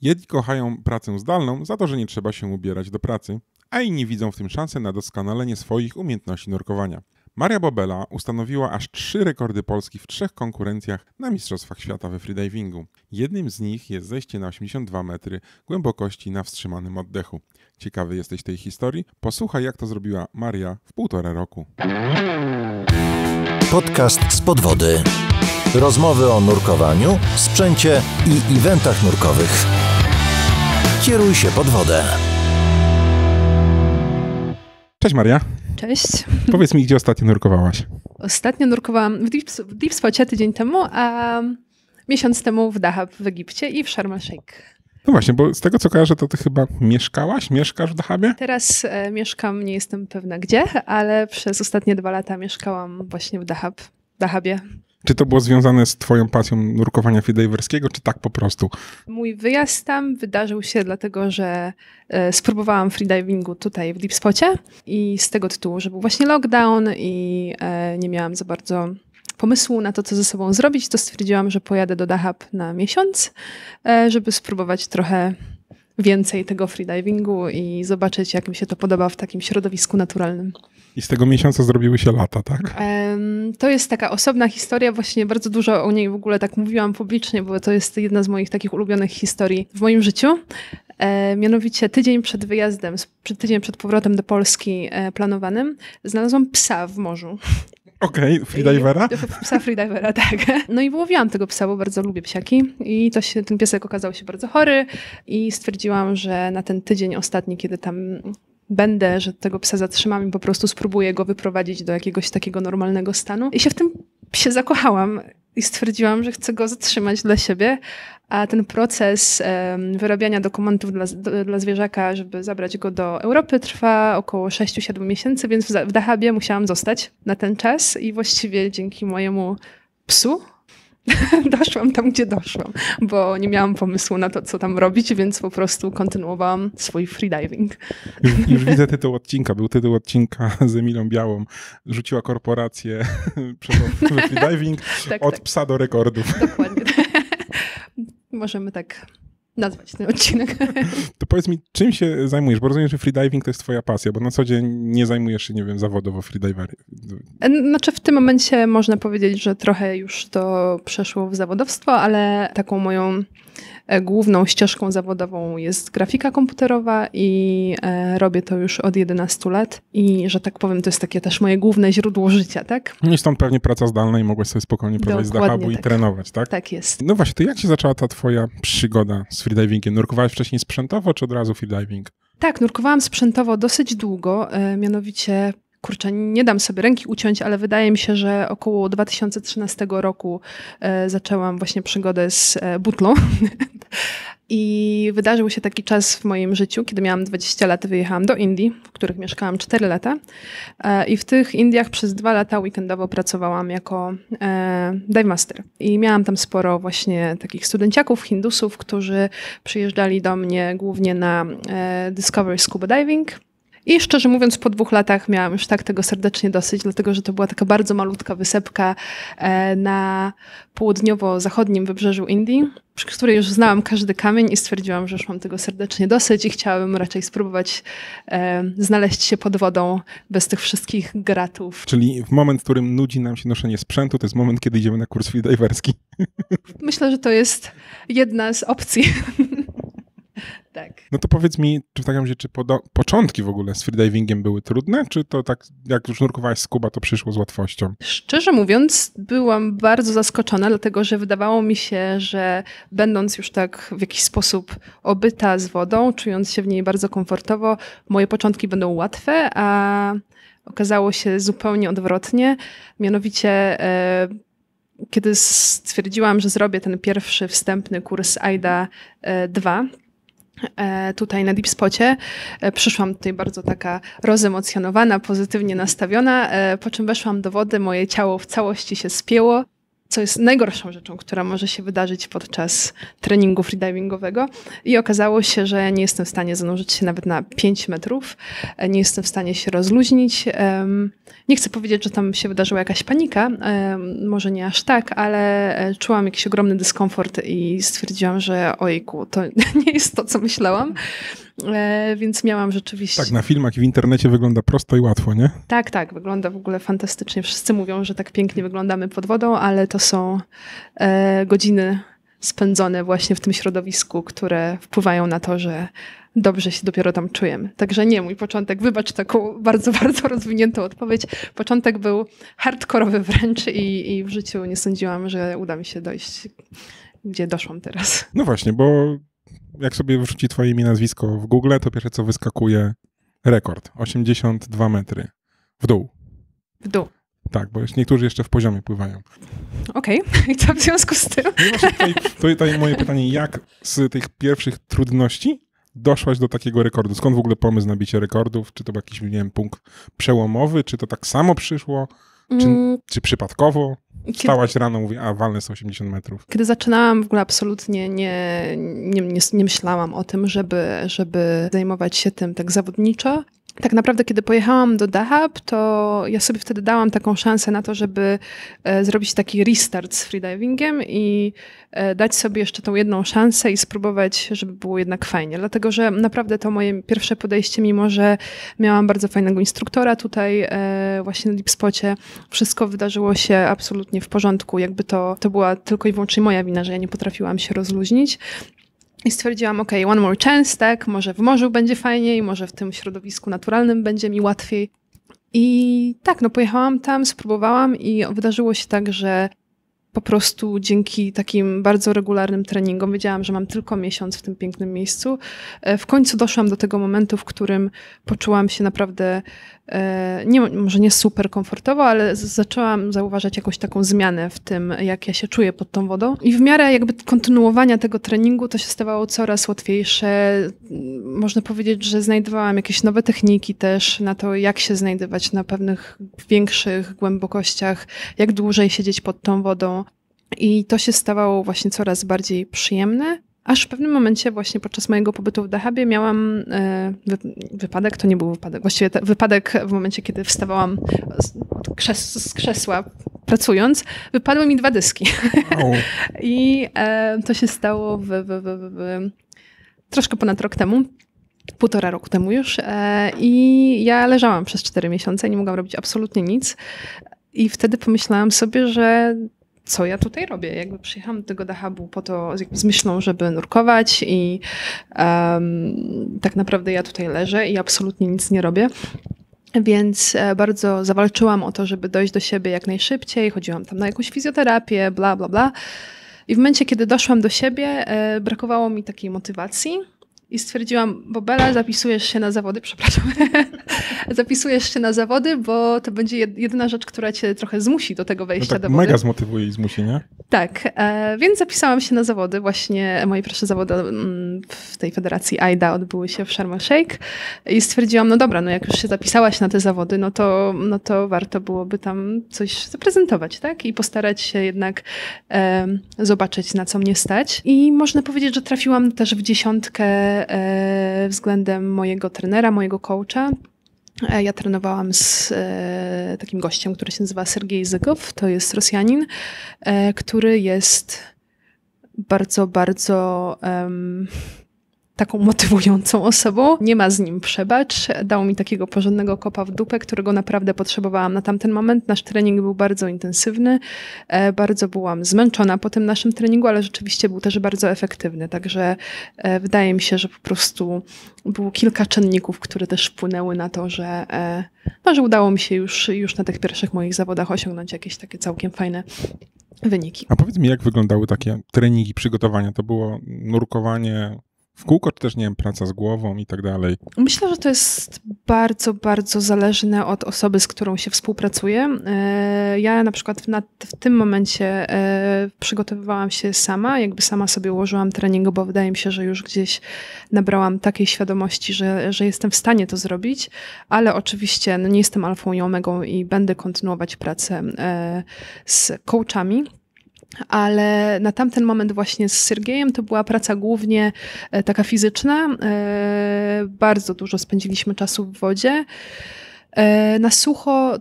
Jedni kochają pracę zdalną za to, że nie trzeba się ubierać do pracy, a inni widzą w tym szansę na doskonalenie swoich umiejętności nurkowania. Maria Bobela ustanowiła aż 3 rekordy Polski w 3 konkurencjach na Mistrzostwach Świata we freedivingu. Jednym z nich jest zejście na 82 metry głębokości na wstrzymanym oddechu. Ciekawy jesteś tej historii? Posłuchaj, jak to zrobiła Maria w 1,5 roku. Podcast z podwody. Rozmowy o nurkowaniu, sprzęcie i eventach nurkowych. Kieruj się pod wodę. Cześć Maria. Cześć. Powiedz mi, gdzie ostatnio nurkowałaś? Ostatnio nurkowałam w Deep Spocie tydzień temu, a miesiąc temu w Dahab w Egipcie i w Sharm el-Sheikh. No właśnie, bo z tego co kojarzę, to ty chyba mieszkasz w Dahabie? Teraz mieszkam, nie jestem pewna gdzie, ale przez ostatnie 2 lata mieszkałam właśnie w Dahabie. Czy to było związane z twoją pasją nurkowania freediverskiego, czy tak po prostu? Mój wyjazd tam wydarzył się dlatego, że spróbowałam freedivingu tutaj w Deep Spocie i z tego tytułu, że był właśnie lockdown i nie miałam za bardzo pomysłu na to, co ze sobą zrobić, to stwierdziłam, że pojadę do Dahab na miesiąc, żeby spróbować trochę więcej tego freedivingu i zobaczyć, jak mi się to podoba w takim środowisku naturalnym. I z tego miesiąca zrobiły się lata, tak? To jest taka osobna historia, właśnie bardzo dużo o niej w ogóle tak mówiłam publicznie, bo to jest jedna z moich takich ulubionych historii w moim życiu. Mianowicie tydzień przed wyjazdem, tydzień przed powrotem do Polski planowanym, znalazłam psa w morzu. Okej, freedivera? Psa freedivera, tak. No i wyłowiłam tego psa, bo bardzo lubię psiaki i ten piesek okazał się bardzo chory i stwierdziłam, że na ten tydzień ostatni, kiedy tam będę, że tego psa zatrzymam i po prostu spróbuję go wyprowadzić do jakiegoś takiego normalnego stanu. I się w tym psie zakochałam i stwierdziłam, że chcę go zatrzymać dla siebie, a ten proces wyrabiania dokumentów dla zwierzaka, żeby zabrać go do Europy, trwa około 6-7 miesięcy, więc w Dahabie musiałam zostać na ten czas i właściwie dzięki mojemu psu doszłam tam, gdzie doszłam, bo nie miałam pomysłu na to, co tam robić, więc po prostu kontynuowałam swój freediving. Już widzę tytuł odcinka. Był tytuł odcinka z Emilią Białą. Rzuciła korporację we freediving od psa do rekordów. Dokładnie. Możemy tak nazwać ten odcinek. To powiedz mi, czym się zajmujesz? Bo rozumiem, że freediving to jest twoja pasja, bo na co dzień nie zajmujesz się, nie wiem, zawodowo freediverem. Znaczy w tym momencie można powiedzieć, że trochę już to przeszło w zawodowstwo, ale taką moją główną ścieżką zawodową jest grafika komputerowa i robię to już od 11 lat i, że tak powiem, to jest takie też moje główne źródło życia, tak? No i stąd pewnie praca zdalna i mogłeś sobie spokojnie prowadzić z Dahabu i trenować, tak? Tak jest. No właśnie, to jak się zaczęła ta twoja przygoda z freedivingiem? Nurkowałeś wcześniej sprzętowo, czy od razu freediving? Tak, nurkowałam sprzętowo dosyć długo, mianowicie kurczę, nie dam sobie ręki uciąć, ale wydaje mi się, że około 2013 roku zaczęłam właśnie przygodę z butlą. I wydarzył się taki czas w moim życiu, kiedy miałam 20 lat, wyjechałam do Indii, w których mieszkałam 4 lata. I w tych Indiach przez 2 lata weekendowo pracowałam jako dive master. I miałam tam sporo właśnie takich studenciaków, hindusów, którzy przyjeżdżali do mnie głównie na Discovery Scuba Diving. I szczerze mówiąc, po 2 latach miałam już tak tego serdecznie dosyć, dlatego że to była taka bardzo malutka wysepka na południowo-zachodnim wybrzeżu Indii, przy której już znałam każdy kamień i stwierdziłam, że już mam tego serdecznie dosyć i chciałabym raczej spróbować znaleźć się pod wodą bez tych wszystkich gratów. Czyli w moment, w którym nudzi nam się noszenie sprzętu, to jest moment, kiedy idziemy na kurs freediverski. Myślę, że to jest jedna z opcji. Tak. No to powiedz mi, czy w takim razie, czy początki w ogóle z freedivingiem były trudne, czy to tak, jak już nurkowałaś scuba, to przyszło z łatwością? Szczerze mówiąc, byłam bardzo zaskoczona, dlatego że wydawało mi się, że będąc już tak w jakiś sposób obyta z wodą, czując się w niej bardzo komfortowo, moje początki będą łatwe, a okazało się zupełnie odwrotnie. Mianowicie kiedy stwierdziłam, że zrobię ten pierwszy wstępny kurs AIDA 2, tutaj na Deep Spocie. Przyszłam tutaj bardzo taka rozemocjonowana, pozytywnie nastawiona, po czym weszłam do wody, moje ciało w całości się spięło co jest najgorszą rzeczą, która może się wydarzyć podczas treningu freedivingowego. I okazało się, że nie jestem w stanie zanurzyć się nawet na 5 metrów. Nie jestem w stanie się rozluźnić. Nie chcę powiedzieć, że tam się wydarzyła jakaś panika. Może nie aż tak, ale czułam jakiś ogromny dyskomfort i stwierdziłam, że ojku, to nie jest to, co myślałam. Więc miałam rzeczywiście... Tak, na filmach i w internecie wygląda prosto i łatwo, nie? Tak, wygląda w ogóle fantastycznie. Wszyscy mówią, że tak pięknie wyglądamy pod wodą, ale to są godziny spędzone właśnie w tym środowisku, które wpływają na to, że dobrze się dopiero tam czujemy. Także nie, mój początek, wybacz taką bardzo, bardzo rozwiniętą odpowiedź. Początek był hardkorowy wręcz i w życiu nie sądziłam, że uda mi się dojść, gdzie doszłam teraz. No właśnie, bo jak sobie wrzuci twoje imię i nazwisko w Google, to pierwsze co wyskakuje rekord. 82 metry. W dół. W dół. Tak, bo niektórzy jeszcze w poziomie pływają. Okej. I co w związku z tym? No i właśnie tutaj moje pytanie, jak z tych pierwszych trudności doszłaś do takiego rekordu? Skąd w ogóle pomysł na bicie rekordów? Czy to był jakiś, nie wiem, punkt przełomowy? Czy to tak samo przyszło? Czy przypadkowo? Wstałaś rano, mówię, walnę 180 metrów. Kiedy zaczynałam, w ogóle absolutnie nie myślałam o tym, żeby zajmować się tym tak zawodniczo. Tak naprawdę, kiedy pojechałam do Dahab, to ja sobie wtedy dałam taką szansę na to, żeby zrobić taki restart z freedivingiem i dać sobie jeszcze tą jedną szansę i spróbować, żeby było jednak fajnie. Dlatego, że naprawdę to moje pierwsze podejście, mimo że miałam bardzo fajnego instruktora tutaj właśnie na Deepspocie, wszystko wydarzyło się absolutnie w porządku. Jakby to była tylko i wyłącznie moja wina, że ja nie potrafiłam się rozluźnić. I stwierdziłam, one more chance, tak, może w morzu będzie fajniej, może w tym środowisku naturalnym będzie mi łatwiej. I tak, pojechałam tam, spróbowałam i wydarzyło się tak, że po prostu dzięki takim bardzo regularnym treningom, wiedziałam, że mam tylko miesiąc w tym pięknym miejscu, w końcu doszłam do tego momentu, w którym poczułam się naprawdę, może nie super komfortowo, ale zaczęłam zauważać jakąś taką zmianę w tym, jak ja się czuję pod tą wodą. I w miarę jakby kontynuowania tego treningu to się stawało coraz łatwiejsze. Można powiedzieć, że znajdowałam jakieś nowe techniki też na to, jak się znajdywać na pewnych większych głębokościach, jak dłużej siedzieć pod tą wodą. I to się stawało właśnie coraz bardziej przyjemne, aż w pewnym momencie właśnie podczas mojego pobytu w Dahabie miałam wypadek, to nie był wypadek, właściwie wypadek w momencie, kiedy wstawałam z krzesła pracując, wypadły mi 2 dyski. Oh. I to się stało troszkę ponad rok temu. 1,5 roku temu już. I ja leżałam przez 4 miesiące, nie mogłam robić absolutnie nic. I wtedy pomyślałam sobie, że co ja tutaj robię? Jakby przyjechałam do tego Dahabu po to z myślą, żeby nurkować i tak naprawdę ja tutaj leżę i absolutnie nic nie robię. Więc bardzo zawalczyłam o to, żeby dojść do siebie jak najszybciej. Chodziłam tam na jakąś fizjoterapię, bla, bla, bla. I w momencie, kiedy doszłam do siebie, brakowało mi takiej motywacji. I stwierdziłam, Bobela, zapisujesz się na zawody, zapisujesz się na zawody, bo to będzie jedyna rzecz, która cię trochę zmusi do tego wejścia do wody. Mega zmotywuje i zmusi, nie? Tak, więc zapisałam się na zawody. Właśnie moje pierwsze zawody w tej federacji AIDA odbyły się w Sharm el-Sheikh i stwierdziłam, jak już się zapisałaś na te zawody, no to warto byłoby tam coś zaprezentować, tak? I postarać się jednak zobaczyć, na co mnie stać. I można powiedzieć, że trafiłam też w 10 względem mojego trenera, mojego coacha. Ja trenowałam z takim gościem, który się nazywa Sergiej Zygow. To jest Rosjanin, który jest bardzo, bardzo taką motywującą osobą. Nie ma z nim przebacz. Dał mi takiego porządnego kopa w dupę, którego naprawdę potrzebowałam na tamten moment. Nasz trening był bardzo intensywny. Bardzo byłam zmęczona po tym naszym treningu, ale rzeczywiście był też bardzo efektywny. Także wydaje mi się, że po prostu było kilka czynników, które też wpłynęły na to, że udało mi się już na tych pierwszych moich zawodach osiągnąć jakieś takie całkiem fajne wyniki. A powiedz mi, jak wyglądały takie treningi, przygotowania? To było nurkowanie w kółko, czy też, nie wiem, praca z głową i tak dalej? Myślę, że to jest bardzo, bardzo zależne od osoby, z którą się współpracuje. Ja na przykład w tym momencie przygotowywałam się sama, jakby sama sobie ułożyłam trening, bo wydaje mi się, że już gdzieś nabrałam takiej świadomości, że jestem w stanie to zrobić, ale oczywiście nie jestem alfą i omegą i będę kontynuować pracę z coachami. ale na tamten moment właśnie z Siergiejem to była praca głównie taka fizyczna. Bardzo dużo spędziliśmy czasu w wodzie. Na sucho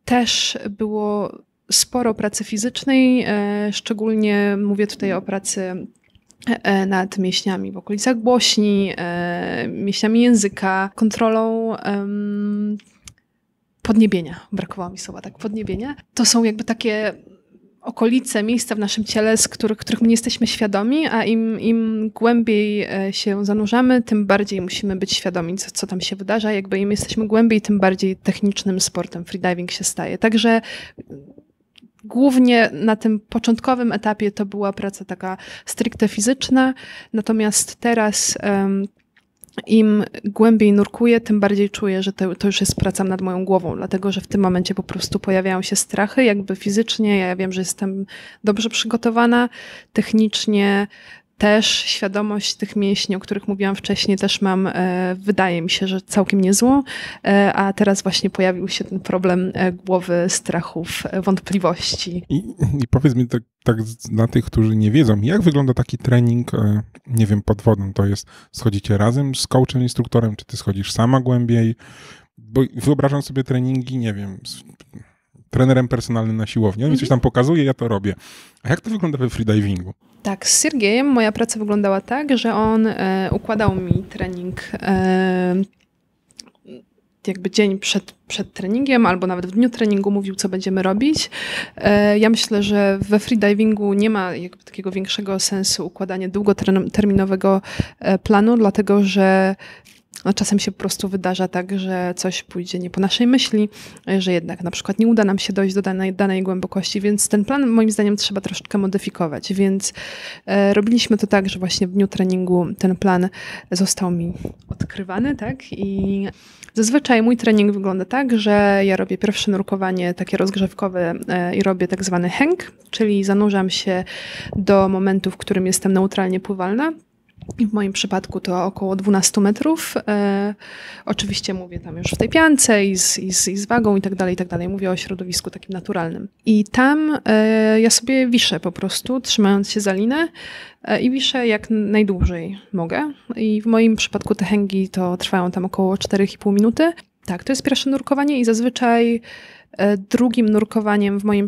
też było sporo pracy fizycznej, szczególnie mówię tutaj o pracy nad mięśniami w okolicach głośni, mięśniami języka, kontrolą podniebienia. Brakowało mi słowa, tak, podniebienia. To są jakby takie okolice, miejsca w naszym ciele, z których my nie jesteśmy świadomi, a im głębiej się zanurzamy, tym bardziej musimy być świadomi, co tam się wydarza. Jakby im jesteśmy głębiej, tym bardziej technicznym sportem freediving się staje. Także głównie na tym początkowym etapie to była praca taka stricte fizyczna, natomiast teraz im głębiej nurkuję, tym bardziej czuję, że to już jest praca nad moją głową, dlatego że w tym momencie po prostu pojawiają się strachy, jakby fizycznie. Ja wiem, że jestem dobrze przygotowana, technicznie też świadomość tych mięśni, o których mówiłam wcześniej, też mam, wydaje mi się, że całkiem niezłą, a teraz właśnie pojawił się ten problem głowy, strachów, wątpliwości. I powiedz mi tak dla tych, którzy nie wiedzą, jak wygląda taki trening, nie wiem, pod wodą? To jest, schodzicie razem z coachem, instruktorem, czy ty schodzisz sama głębiej? Bo wyobrażam sobie treningi, nie wiem, z trenerem personalnym na siłowni. On mi coś tam pokazuje, ja to robię. A jak to wygląda we freedivingu? Tak, z Siergiejem moja praca wyglądała tak, że on układał mi trening jakby dzień przed treningiem, albo nawet w dniu treningu mówił, co będziemy robić. Ja myślę, że we freedivingu nie ma jakby takiego większego sensu układania długoterminowego planu, dlatego że czasem się po prostu wydarza tak, że coś pójdzie nie po naszej myśli, że jednak na przykład nie uda nam się dojść do danej głębokości, więc ten plan moim zdaniem trzeba troszeczkę modyfikować, więc robiliśmy to tak, że właśnie w dniu treningu ten plan został mi odkrywany, tak, i zazwyczaj mój trening wygląda tak, że ja robię pierwsze nurkowanie takie rozgrzewkowe i robię tak zwany hang, czyli zanurzam się do momentu, w którym jestem neutralnie pływalna. W moim przypadku to około 12 metrów. Oczywiście mówię tam już w tej piance i z wagą i tak dalej. Mówię o środowisku takim naturalnym. I tam ja sobie wiszę po prostu, trzymając się za linę i wiszę jak najdłużej mogę. I w moim przypadku te hęgi to trwają tam około 4,5 minuty. Tak, to jest pierwsze nurkowanie i zazwyczaj drugim nurkowaniem w moim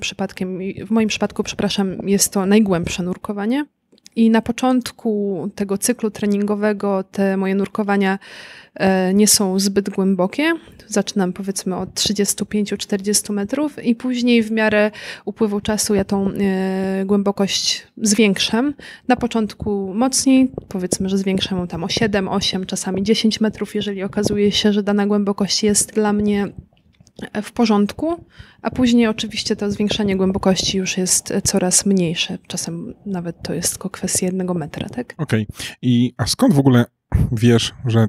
przypadku, jest to najgłębsze nurkowanie. I na początku tego cyklu treningowego te moje nurkowania nie są zbyt głębokie. Zaczynam powiedzmy od 35-40 metrów i później w miarę upływu czasu ja tą głębokość zwiększam. Na początku mocniej, powiedzmy, że zwiększam ją tam o 7, 8, czasami 10 metrów, jeżeli okazuje się, że dana głębokość jest dla mnie w porządku, a później oczywiście to zwiększanie głębokości już jest coraz mniejsze. Czasem nawet to jest tylko kwestia 1 metra, tak? Okej. A skąd w ogóle wiesz, że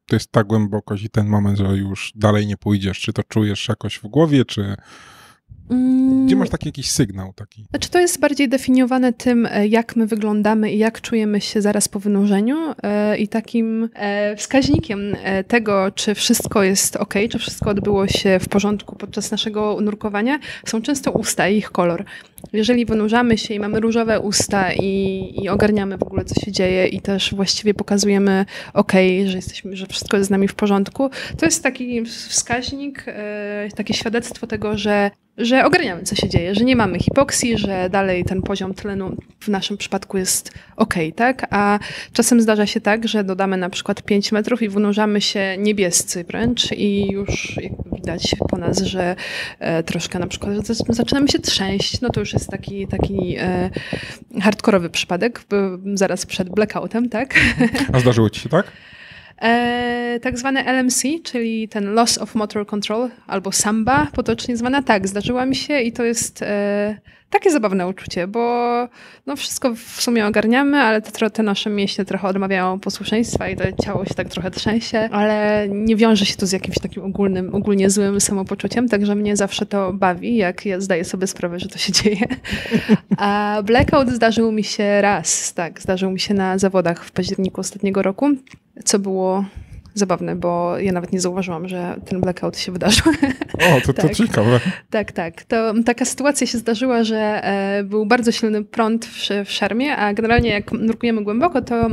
to jest ta głębokość i ten moment, że już dalej nie pójdziesz? Czy to czujesz jakoś w głowie, czy gdzie masz taki jakiś sygnał taki? Znaczy to jest bardziej definiowane tym, jak my wyglądamy i jak czujemy się zaraz po wynurzeniu i takim wskaźnikiem tego, czy wszystko jest ok, czy wszystko odbyło się w porządku podczas naszego nurkowania, są często usta i ich kolor. Jeżeli wynurzamy się i mamy różowe usta i ogarniamy w ogóle, co się dzieje i też właściwie pokazujemy że wszystko jest z nami w porządku, to jest taki wskaźnik, takie świadectwo tego, że ogarniamy, co się dzieje, że nie mamy hipoksji, że dalej ten poziom tlenu w naszym przypadku jest tak? A czasem zdarza się tak, że dodamy na przykład 5 metrów i wynurzamy się niebiescy wręcz i już widać po nas, że troszkę na przykład zaczynamy się trzęść. No to już jest taki hardkorowy przypadek, zaraz przed blackoutem, tak? A zdarzyło ci się tak? Tak zwane LMC, czyli ten Loss of Motor Control, albo Samba potocznie zwana, tak, zdarzyła mi się i to jest takie zabawne uczucie, bo no wszystko w sumie ogarniamy, ale te nasze mięśnie trochę odmawiają posłuszeństwa i to ciało się tak trochę trzęsie, ale nie wiąże się to z jakimś takim ogólnie złym samopoczuciem, także mnie zawsze to bawi, jak ja zdaję sobie sprawę, że to się dzieje. A blackout zdarzył mi się raz, tak, zdarzył mi się na zawodach w październiku ostatniego roku, co było zabawne, bo ja nawet nie zauważyłam, że ten blackout się wydarzył. O, to Tak. ciekawe. Tak. To taka sytuacja się zdarzyła, że był bardzo silny prąd w szermie, a generalnie jak nurkujemy głęboko, to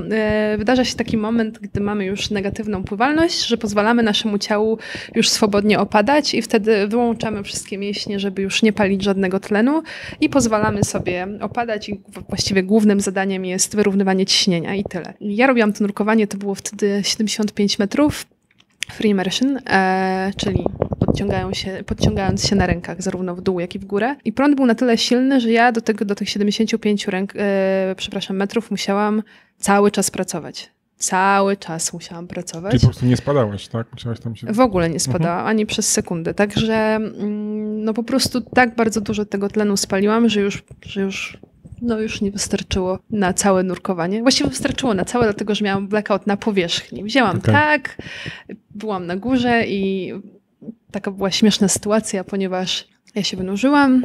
wydarza się taki moment, gdy mamy już negatywną pływalność, że pozwalamy naszemu ciału już swobodnie opadać i wtedy wyłączamy wszystkie mięśnie, żeby już nie palić żadnego tlenu i pozwalamy sobie opadać i właściwie głównym zadaniem jest wyrównywanie ciśnienia i tyle. Ja robiłam to nurkowanie, to było wtedy 75 metrów. Free immersion, czyli podciągając się na rękach zarówno w dół, jak i w górę. I prąd był na tyle silny, że ja do tych 75 metrów musiałam cały czas pracować. Cały czas musiałam pracować. Czyli po prostu nie spadałaś, tak? Musiałaś tam się... W ogóle nie spadałam, ani przez sekundę. Także no po prostu tak bardzo dużo tego tlenu spaliłam, że już nie wystarczyło na całe nurkowanie. Właściwie wystarczyło na całe, dlatego że miałam blackout na powierzchni. Wzięłam tak, byłam na górze i taka była śmieszna sytuacja, ponieważ ja się wynurzyłam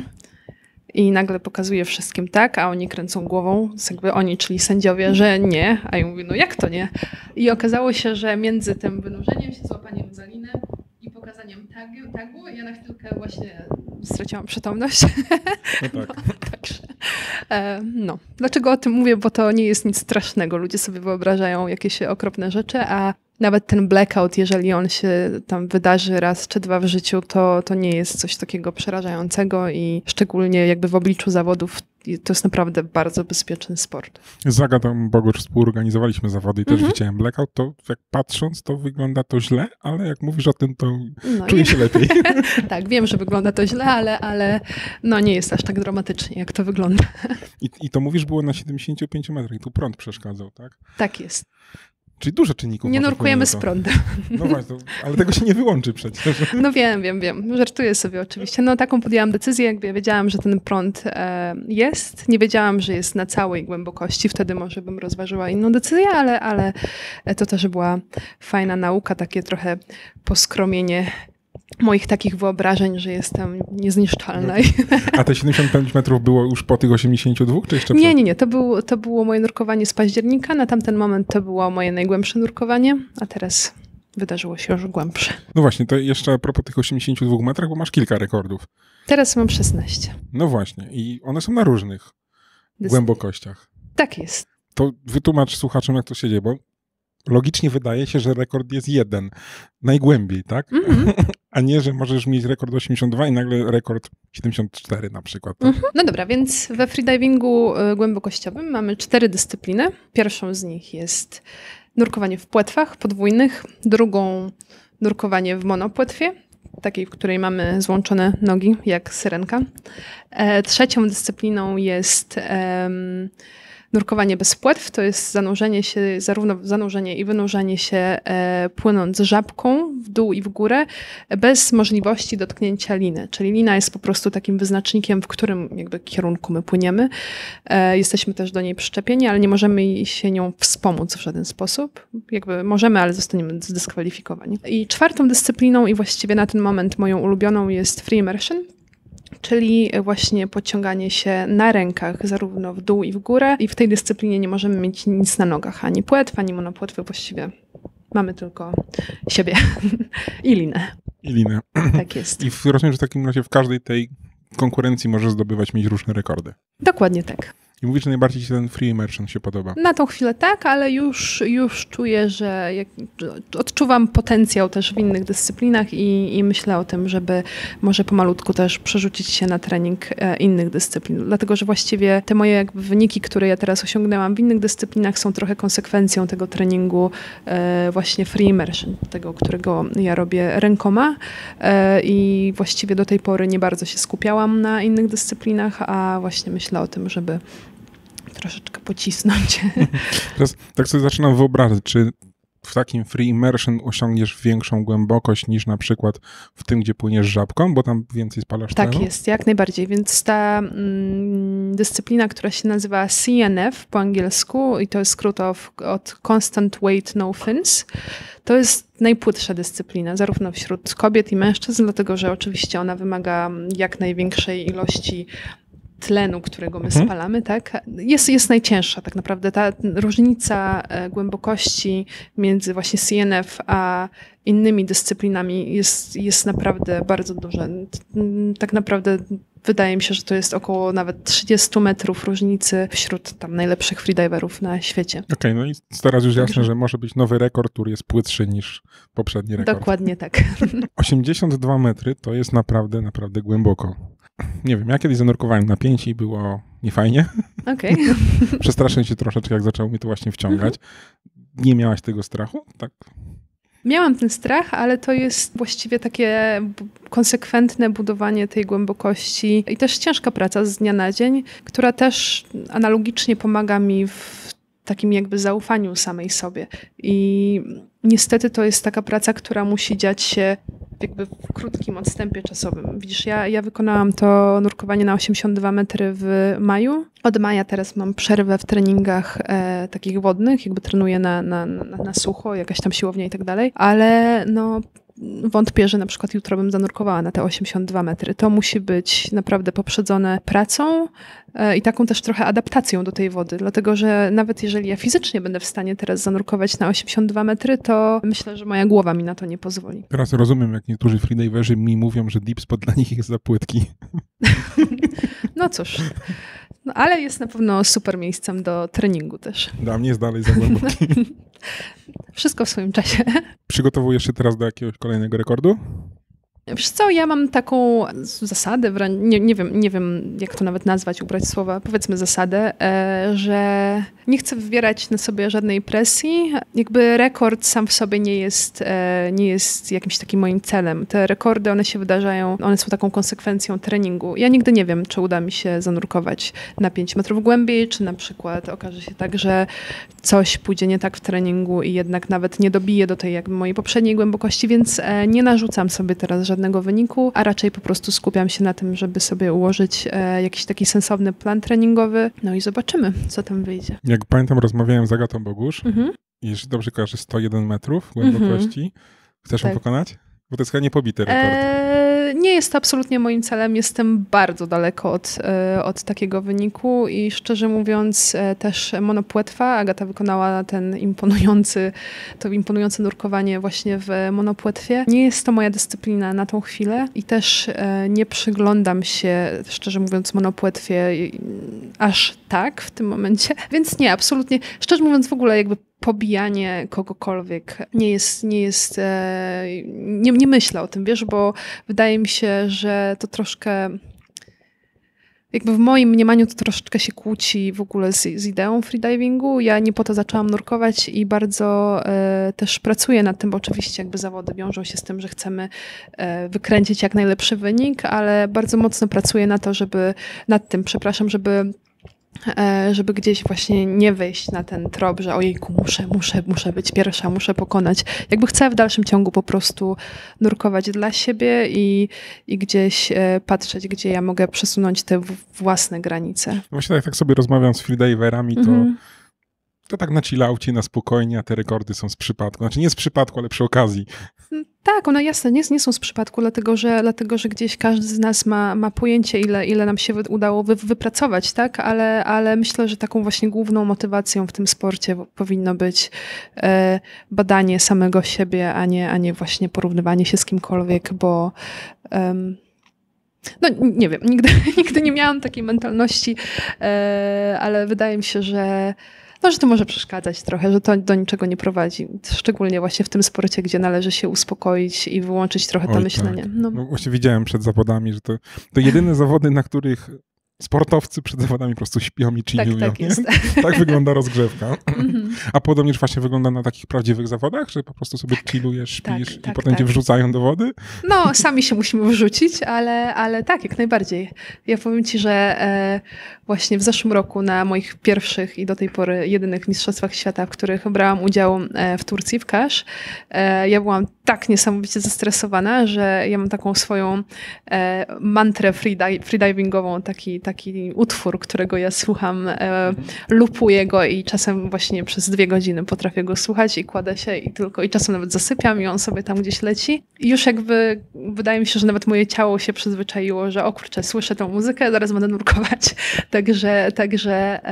i nagle pokazuję wszystkim tak, a oni kręcą głową, jakby oni, czyli sędziowie, że nie, a ja mówię, no jak to nie? I okazało się, że między tym wynurzeniem się, złapaniem za linę i pokazaniem tagu, ja na chwilkę właśnie straciłam przytomność. No tak. Także, dlaczego o tym mówię? Bo to nie jest nic strasznego. Ludzie sobie wyobrażają jakieś okropne rzeczy, a nawet ten blackout, jeżeli on się tam wydarzy raz czy dwa w życiu, to nie jest coś takiego przerażającego i szczególnie jakby w obliczu zawodów to jest naprawdę bardzo bezpieczny sport. Z Agatą Bogusz współorganizowaliśmy zawody i też widziałem blackout, to jak patrząc, to wygląda to źle, ale jak mówisz o tym, to czuję się lepiej. Tak, wiem, że wygląda to źle, ale no nie jest aż tak dramatycznie, jak to wygląda. I to mówisz było na 75 metrach i tu prąd przeszkadzał, tak? Tak jest. Czyli dużo czynników. Nie nurkujemy z prądem. No właśnie, ale tego się nie wyłączy przecież. No wiem. Żartuję sobie oczywiście. No taką podjęłam decyzję, jakby ja wiedziałam, że ten prąd jest. Nie wiedziałam, że jest na całej głębokości. Wtedy może bym rozważyła inną decyzję, ale to też była fajna nauka, takie trochę poskromienie moich takich wyobrażeń, że jestem niezniszczalna. A te 75 metrów było już po tych 82, czy jeszcze przed? Nie. To było moje nurkowanie z października. Na tamten moment to było moje najgłębsze nurkowanie, a teraz wydarzyło się już głębsze. No właśnie, to jeszcze a propos tych 82 metrach, bo masz kilka rekordów. Teraz mam 16. No właśnie, i one są na różnych głębokościach. Tak jest. To wytłumacz słuchaczom, jak to się dzieje, bo logicznie wydaje się, że rekord jest jeden, najgłębiej, tak? A nie, że możesz mieć rekord 82 i nagle rekord 74 na przykład. Tak? No dobra, więc we freedivingu głębokościowym mamy 4 dyscypliny. Pierwszą z nich jest nurkowanie w płetwach podwójnych, drugą nurkowanie w monopłetwie, takiej, w której mamy złączone nogi, jak syrenka. Trzecią dyscypliną jest nurkowanie bez płetw, to jest zanurzenie się, zarówno zanurzenie i wynurzenie się płynąc żabką w dół i w górę, bez możliwości dotknięcia liny. Czyli lina jest po prostu takim wyznacznikiem, w którym jakby kierunku my płyniemy. Jesteśmy też do niej przyczepieni, ale nie możemy się nią wspomóc w żaden sposób. Jakby możemy, ale zostaniemy zdyskwalifikowani. I czwartą dyscypliną i właściwie na ten moment moją ulubioną jest free immersion, czyli właśnie podciąganie się na rękach zarówno w dół i w górę. I w tej dyscyplinie nie możemy mieć nic na nogach, ani płetw, ani monopłetwy. Właściwie mamy tylko siebie i linę. Tak jest. I rozumiem, że w takim razie w każdej tej konkurencji możesz mieć różne rekordy. Dokładnie tak. I mówisz, że najbardziej ci ten free immersion się podoba. Na tą chwilę tak, ale już czuję, że odczuwam potencjał też w innych dyscyplinach i myślę o tym, żeby może pomalutku też przerzucić się na trening innych dyscyplin. Dlatego, że właściwie te moje jakby wyniki, które ja teraz osiągnęłam w innych dyscyplinach, są trochę konsekwencją tego treningu właśnie free immersion, tego, którego ja robię rękoma i właściwie do tej pory nie bardzo się skupiałam na innych dyscyplinach, a właśnie myślę o tym, żeby troszeczkę pocisnąć. Teraz tak sobie zaczynam wyobrażać, czy w takim free immersion osiągniesz większą głębokość niż na przykład w tym, gdzie płyniesz żabką, bo tam więcej spalasz tlenu? Tak jest, jak najbardziej. Więc ta dyscyplina, która się nazywa CNF po angielsku i to jest skrót od Constant Weight No Fins, to jest najpłytsza dyscyplina, zarówno wśród kobiet i mężczyzn, dlatego że oczywiście ona wymaga jak największej ilości tlenu, którego my spalamy, tak, jest najcięższa tak naprawdę. Ta różnica głębokości między właśnie CNF a innymi dyscyplinami jest naprawdę bardzo duża. Tak naprawdę wydaje mi się, że to jest około nawet 30 metrów różnicy wśród tam najlepszych freediverów na świecie. Okej, no i teraz już jasne, że może być nowy rekord, który jest płytszy niż poprzedni rekord. Dokładnie tak. 82 metry to jest naprawdę, naprawdę głęboko. Nie wiem, ja kiedyś zanurkowałem na 5 i było niefajnie. Okej. Przestraszyłem się troszeczkę, jak zaczęło mnie to właśnie wciągać. Nie miałaś tego strachu? Tak. Miałam ten strach, ale to jest właściwie takie konsekwentne budowanie tej głębokości i też ciężka praca z dnia na dzień, która też analogicznie pomaga mi w takim jakby zaufaniu samej sobie. I niestety to jest taka praca, która musi dziać się jakby w krótkim odstępie czasowym. Widzisz, ja wykonałam to nurkowanie na 82 metry w maju. Od maja teraz mam przerwę w treningach takich wodnych, jakby trenuję na sucho, jakaś tam siłownia i tak dalej, ale no wątpię, że na przykład jutro bym zanurkowała na te 82 metry. To musi być naprawdę poprzedzone pracą i taką też trochę adaptacją do tej wody, dlatego że nawet jeżeli ja fizycznie będę w stanie teraz zanurkować na 82 metry, to myślę, że moja głowa mi na to nie pozwoli. Teraz rozumiem, jak niektórzy freediverzy mi mówią, że deep spot dla nich jest za płytki. No cóż, no, ale jest na pewno super miejscem do treningu też. Dla mnie jest dalej za głęboki. Wszystko w swoim czasie. Przygotowujesz się teraz do jakiegoś kolejnego rekordu? Wiesz co, ja mam taką zasadę, nie wiem jak to nawet nazwać, ubrać słowa, powiedzmy zasadę, że nie chcę wywierać na sobie żadnej presji. Jakby rekord sam w sobie nie jest jakimś takim moim celem. Te rekordy, one się wydarzają, one są taką konsekwencją treningu. Ja nigdy nie wiem, czy uda mi się zanurkować na 5 metrów głębiej, czy na przykład okaże się tak, że coś pójdzie nie tak w treningu i jednak nawet nie dobiję do tej jakby mojej poprzedniej głębokości, więc nie narzucam sobie teraz żadnego wyniku, a raczej po prostu skupiam się na tym, żeby sobie ułożyć jakiś taki sensowny plan treningowy, no i zobaczymy, co tam wyjdzie. Jak pamiętam, rozmawiałem z Agatą Bogusz i jeśli dobrze kojarzę, 101 metrów głębokości. Chcesz ją pokonać? Bo to jest chyba niepobity rekord. Nie jest to absolutnie moim celem. Jestem bardzo daleko od takiego wyniku i szczerze mówiąc też monopłetwa. Agata wykonała to imponujące nurkowanie właśnie w monopłetwie. Nie jest to moja dyscyplina na tą chwilę i też nie przyglądam się, szczerze mówiąc, monopłetwie aż tak w tym momencie. Więc nie, absolutnie. Szczerze mówiąc w ogóle jakby pobijanie kogokolwiek nie myślę o tym, wiesz, bo wydaje mi się, że to troszkę jakby w moim mniemaniu to troszeczkę się kłóci w ogóle z ideą freedivingu. Ja nie po to zaczęłam nurkować i bardzo też pracuję nad tym, bo oczywiście jakby zawody wiążą się z tym, że chcemy wykręcić jak najlepszy wynik, ale bardzo mocno pracuję żeby gdzieś właśnie nie wejść na ten trop, że ojejku, muszę być pierwsza, muszę pokonać. Jakby chcę w dalszym ciągu po prostu nurkować dla siebie i gdzieś patrzeć, gdzie ja mogę przesunąć te własne granice. Właśnie tak sobie rozmawiam z freediverami, to tak na chillaucie, na spokojnie, a te rekordy są z przypadku. Znaczy nie z przypadku, ale przy okazji. Tak, one jasne, nie są z przypadku, dlatego że gdzieś każdy z nas ma pojęcie, ile nam się udało wypracować, tak? Ale myślę, że taką właśnie główną motywacją w tym sporcie powinno być badanie samego siebie, a nie właśnie porównywanie się z kimkolwiek, bo no nie wiem, nigdy nie miałam takiej mentalności, ale wydaje mi się, że to może przeszkadzać trochę, że to do niczego nie prowadzi. Szczególnie właśnie w tym sporcie, gdzie należy się uspokoić i wyłączyć trochę to myślenie. Tak. No właśnie widziałem przed zawodami, że to jedyne zawody, na których sportowcy przed zawodami po prostu śpią i chillują. Tak jest. Tak wygląda rozgrzewka. A podobnież właśnie wygląda na takich prawdziwych zawodach, że po prostu sobie chillujesz, śpisz i potem cię wrzucają do wody? No, sami się musimy wrzucić, ale tak, jak najbardziej. Ja powiem ci, że właśnie w zeszłym roku na moich pierwszych i do tej pory jedynych mistrzostwach świata, w których brałam udział w Turcji, w Kasz, ja byłam tak niesamowicie zestresowana, że ja mam taką swoją mantrę freedivingową, taki taki utwór, którego ja słucham, lupuję go i czasem właśnie przez 2 godziny potrafię go słuchać i kładę się i czasem nawet zasypiam i on sobie tam gdzieś leci. I już jakby wydaje mi się, że nawet moje ciało się przyzwyczaiło, że o kurczę, słyszę tą muzykę, zaraz będę nurkować. Także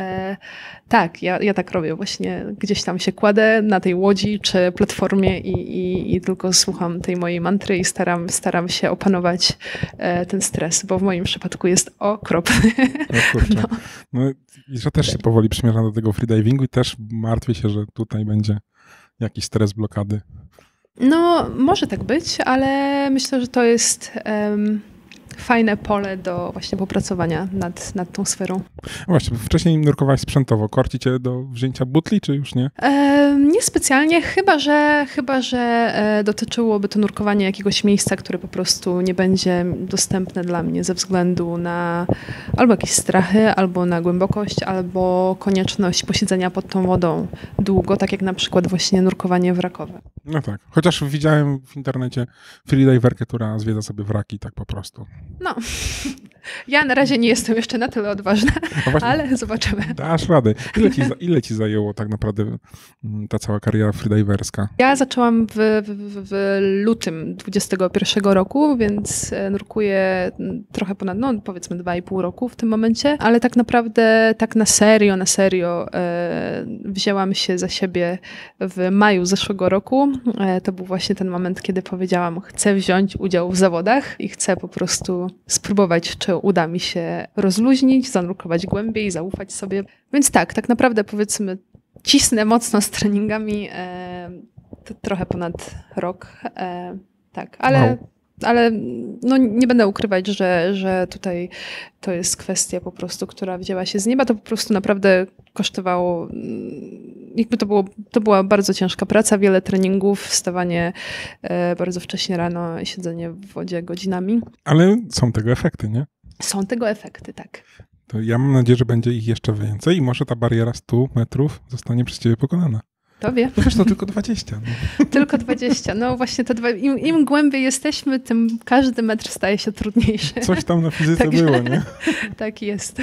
tak, ja tak robię właśnie. Gdzieś tam się kładę na tej łodzi czy platformie i tylko słucham tej mojej mantry i staram się opanować ten stres, bo w moim przypadku jest okropny. O kurczę. No, ja też się powoli przymierzam do tego freedivingu i też martwię się, że tutaj będzie jakiś stres blokady. No, może tak być, ale myślę, że to jest fajne pole do właśnie popracowania nad tą sferą. Właśnie, wcześniej nurkowałeś sprzętowo. Korci cię do wzięcia butli, czy już nie? Niespecjalnie, chyba że dotyczyłoby to nurkowania jakiegoś miejsca, które po prostu nie będzie dostępne dla mnie ze względu na albo jakieś strachy, albo na głębokość, albo konieczność posiedzenia pod tą wodą długo, tak jak na przykład właśnie nurkowanie wrakowe. No tak. Chociaż widziałem w internecie freediverkę, która zwiedza sobie wraki tak po prostu. No, ja na razie nie jestem jeszcze na tyle odważna, No ale zobaczymy. Dasz radę. Ile ci zajęło tak naprawdę ta cała kariera freediverska? Ja zaczęłam w lutym 2021 roku, więc nurkuję trochę ponad, no powiedzmy 2,5 roku w tym momencie, ale tak naprawdę tak na serio wzięłam się za siebie w maju zeszłego roku. To był właśnie ten moment, kiedy powiedziałam, chcę wziąć udział w zawodach i chcę po prostu spróbować, czy uda mi się rozluźnić, zanurkować głębiej, zaufać sobie. Więc tak naprawdę powiedzmy cisnę mocno z treningami trochę ponad rok. Tak, ale no nie będę ukrywać, że tutaj to jest kwestia po prostu, która wzięła się z nieba. To po prostu naprawdę kosztowało, jakby to była bardzo ciężka praca, wiele treningów, wstawanie bardzo wcześnie rano i siedzenie w wodzie godzinami. Ale są tego efekty, nie? Są tego efekty, tak. To ja mam nadzieję, że będzie ich jeszcze więcej i może ta bariera 100 metrów zostanie przez ciebie pokonana. To wie. No wiesz, to tylko 20. No. Tylko 20. No właśnie, im głębiej jesteśmy, tym każdy metr staje się trudniejszy. Coś tam na fizyce było, nie? Tak jest.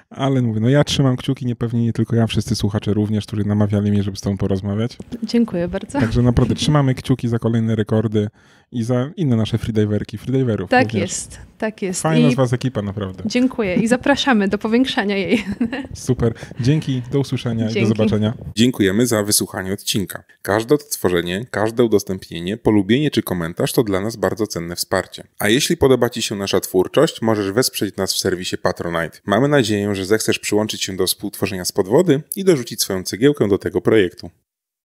Ale mówię, no ja trzymam kciuki, pewnie nie tylko ja, wszyscy słuchacze również, którzy namawiali mnie, żeby z tobą porozmawiać. Dziękuję bardzo. Także naprawdę trzymamy kciuki za kolejne rekordy i za inne nasze freediverów. Tak również. jest, tak jest. Fajna z was ekipa, naprawdę. Dziękuję i zapraszamy do powiększania jej. Super. Dzięki, do usłyszenia i do zobaczenia. Dziękujemy za wysłuchanie odcinka. Każde odtworzenie, każde udostępnienie, polubienie czy komentarz to dla nas bardzo cenne wsparcie. A jeśli podoba ci się nasza twórczość, możesz wesprzeć nas w serwisie Patronite. Mamy nadzieję, że zechcesz przyłączyć się do współtworzenia Spod Wody i dorzucić swoją cegiełkę do tego projektu.